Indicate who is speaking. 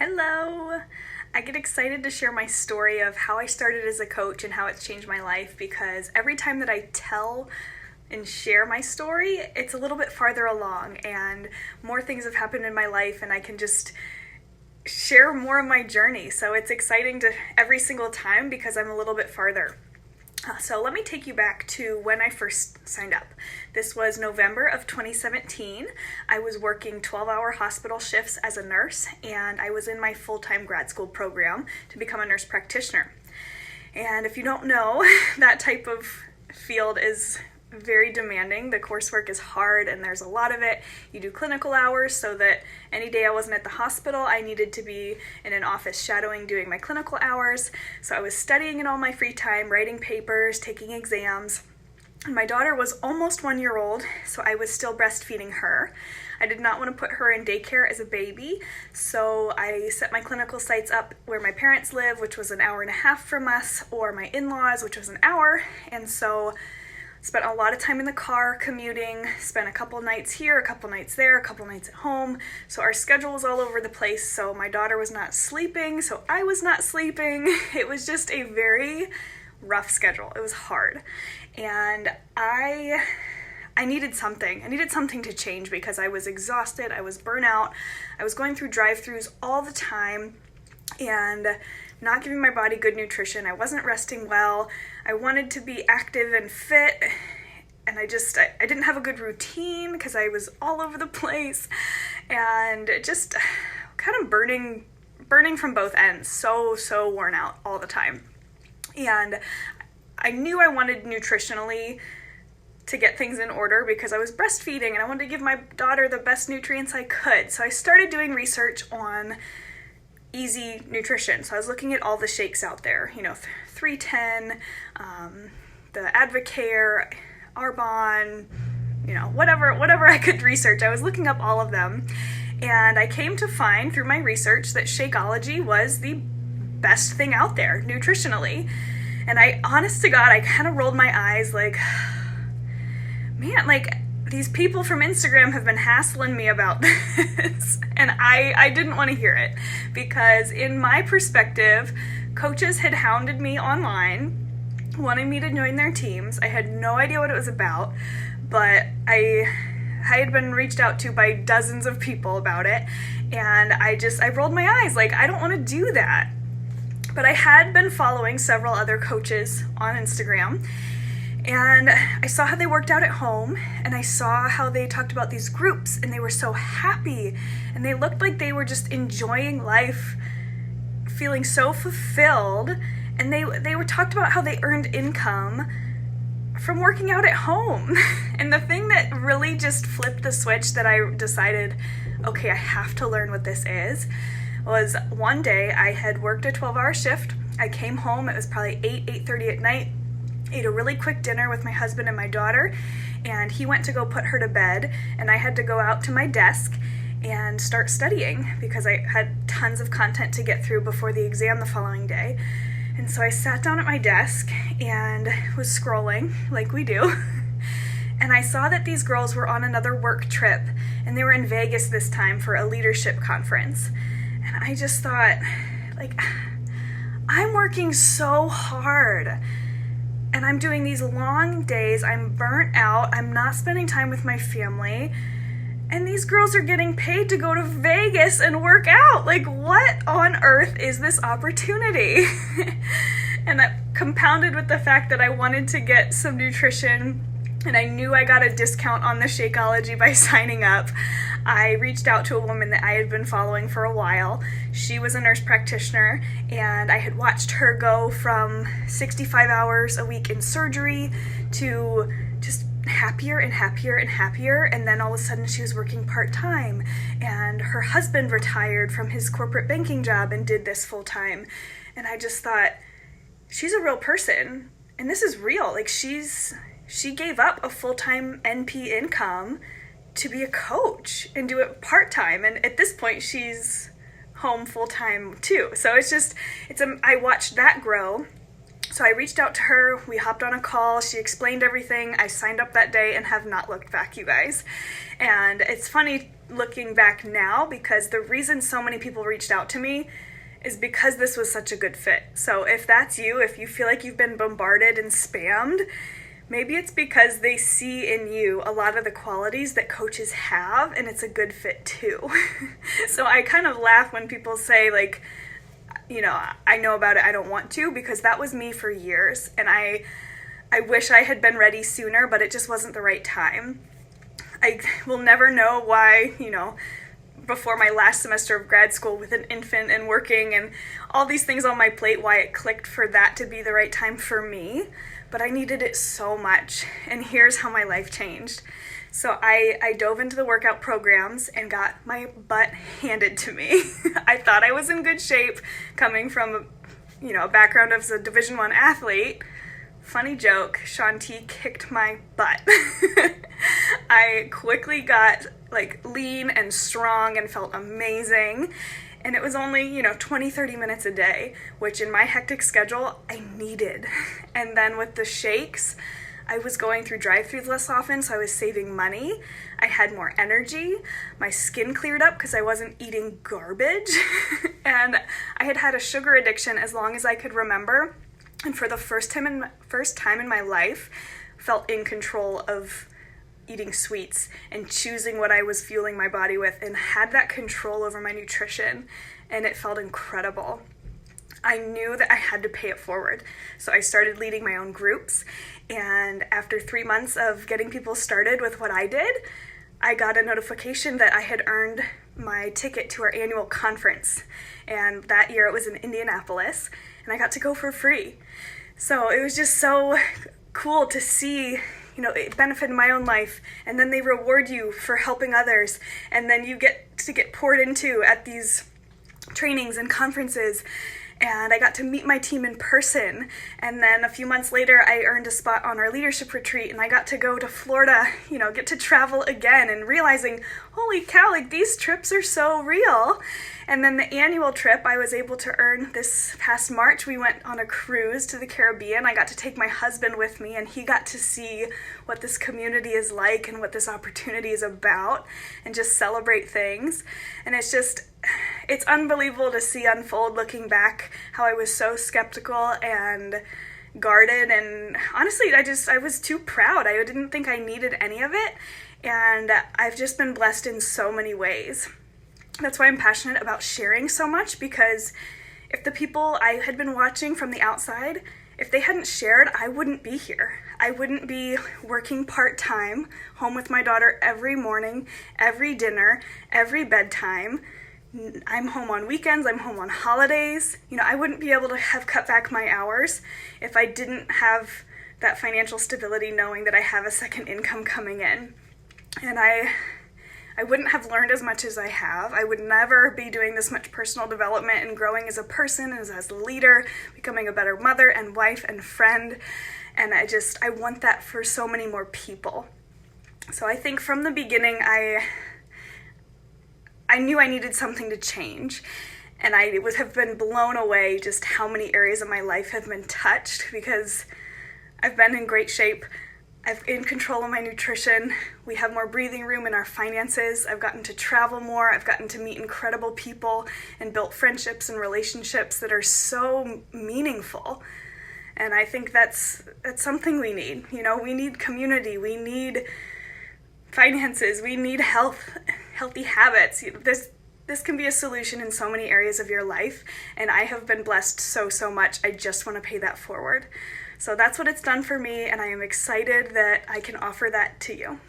Speaker 1: Hello! I get excited to share my story of how I started as a coach and how it's changed my life because every time that I tell and share my story, it's a little bit farther along and more things have happened in my life and I can just share more of my journey. So it's exciting to every single time because I'm a little bit farther. So let me take you back to when I first signed up. This was November of 2017. I was working 12-hour hospital shifts as a nurse, and I was in my full-time grad school program to become a nurse practitioner. And if you don't know, that type of field is very demanding. The coursework is hard and there's a lot of it. You do clinical hours so that any day I wasn't at the hospital, I needed to be in an office shadowing doing my clinical hours. So I was studying in all my free time, writing papers, taking exams. And my daughter was almost 1 year old, so I was still breastfeeding her. I did not want to put her in daycare as a baby, so I set my clinical sites up where my parents live, which was an hour and a half from us, or my in-laws, which was an hour. And so spent a lot of time in the car commuting, spent a couple nights here, a couple nights there, a couple nights at home. So our schedule was all over the place. So my daughter was not sleeping, so I was not sleeping. It was just a very rough schedule. It was hard. And I needed something. I needed something to change because I was exhausted, I was burnt out, I was going through drive-thrus all the time and not giving my body good nutrition. I wasn't resting well. I wanted to be active and fit, and I didn't have a good routine because I was all over the place and just kind of burning from both ends. So worn out all the time. And I knew I wanted nutritionally to get things in order because I was breastfeeding and I wanted to give my daughter the best nutrients I could. So I started doing research on easy nutrition. So I was looking at all the shakes out there, 310, the Advocare, Arbonne, whatever I could research. I was looking up all of them, and I came to find through my research that Shakeology was the best thing out there nutritionally. And honest to God, I kind of rolled my eyes like, man, these people from Instagram have been hassling me about this, and I didn't want to hear it because in my perspective, coaches had hounded me online, wanting me to join their teams. I had no idea what it was about, but I had been reached out to by dozens of people about it, and I rolled my eyes like, I don't want to do that. But I had been following several other coaches on Instagram, and I saw how they worked out at home, and I saw how they talked about these groups, and they were so happy, and they looked like they were just enjoying life, feeling so fulfilled, and they were talked about how they earned income from working out at home. And the thing that really just flipped the switch that I decided, okay, I have to learn what this is, was one day I had worked a 12-hour shift. I came home, it was probably 8:30 at night, ate a really quick dinner with my husband and my daughter, and he went to go put her to bed, and I had to go out to my desk and start studying because I had tons of content to get through before the exam the following day. And so I sat down at my desk and was scrolling like we do. And I saw that these girls were on another work trip, and they were in Vegas this time for a leadership conference. And I just thought, I'm working so hard and I'm doing these long days, I'm burnt out, I'm not spending time with my family, and these girls are getting paid to go to Vegas and work out. What on earth is this opportunity? And that compounded with the fact that I wanted to get some nutrition, and I knew I got a discount on the Shakeology by signing up. I reached out to a woman that I had been following for a while. She was a nurse practitioner, and I had watched her go from 65 hours a week in surgery to just happier and happier and happier, and then all of a sudden she was working part-time, and her husband retired from his corporate banking job and did this full-time. And I just thought, she's a real person, and this is real. She gave up a full-time NP income to be a coach and do it part-time, and at this point she's home full-time too. So I watched that grow So I reached out to her, we hopped on a call, she explained everything, I signed up that day and have not looked back, you guys. And it's funny looking back now because the reason so many people reached out to me is because this was such a good fit. So if that's you, if you feel like you've been bombarded and spammed, maybe it's because they see in you a lot of the qualities that coaches have, and it's a good fit too. So I kind of laugh when people say, like, I know about it, I don't want to, because that was me for years, and I wish I had been ready sooner, but it just wasn't the right time. I will never know why, before my last semester of grad school with an infant and working and all these things on my plate, why it clicked for that to be the right time for me, but I needed it so much, and here's how my life changed. So I dove into the workout programs and got my butt handed to me. I thought I was in good shape coming from, a background as a Division I athlete. Funny joke, Shaun T kicked my butt. I quickly got lean and strong and felt amazing. And it was only, 20, 30 minutes a day, which in my hectic schedule, I needed. And then with the shakes, I was going through drive-thrus less often, so I was saving money. I had more energy. My skin cleared up because I wasn't eating garbage. And I had had a sugar addiction as long as I could remember. And for the first time in my life, felt in control of eating sweets and choosing what I was fueling my body with, and had that control over my nutrition, and it felt incredible. I knew that I had to pay it forward. So I started leading my own groups, and after 3 months of getting people started with what I did, I got a notification that I had earned my ticket to our annual conference. And that year it was in Indianapolis, and I got to go for free. So it was just so cool to see, it benefited my own life, and then they reward you for helping others, and then you get to get poured into at these trainings and conferences. And I got to meet my team in person. And then a few months later, I earned a spot on our leadership retreat, and I got to go to Florida, get to travel again, and realizing, holy cow, these trips are so real. And then the annual trip I was able to earn this past March, we went on a cruise to the Caribbean. I got to take my husband with me, and he got to see what this community is like and what this opportunity is about, and just celebrate things. And it's unbelievable to see unfold looking back how I was so skeptical and guarded, and honestly I was too proud. I didn't think I needed any of it, and I've just been blessed in so many ways. That's why I'm passionate about sharing so much, because if the people I had been watching from the outside, if they hadn't shared, I wouldn't be here. I wouldn't be working part-time, home with my daughter every morning, every dinner, every bedtime. I'm home on weekends, I'm home on holidays. I wouldn't be able to have cut back my hours if I didn't have that financial stability, knowing that I have a second income coming in. And I wouldn't have learned as much as I have. I would never be doing this much personal development and growing as a person, as a leader, becoming a better mother and wife and friend. And I want that for so many more people. So I think from the beginning, I knew I needed something to change, and I have been blown away just how many areas of my life have been touched, because I've been in great shape. I'm in control of my nutrition. We have more breathing room in our finances. I've gotten to travel more. I've gotten to meet incredible people and built friendships and relationships that are so meaningful. And I think that's something we need. We need community. We need finances. We need healthy habits. This can be a solution in so many areas of your life, and I have been blessed so much. I just want to pay that forward. So that's what it's done for me, and I am excited that I can offer that to you.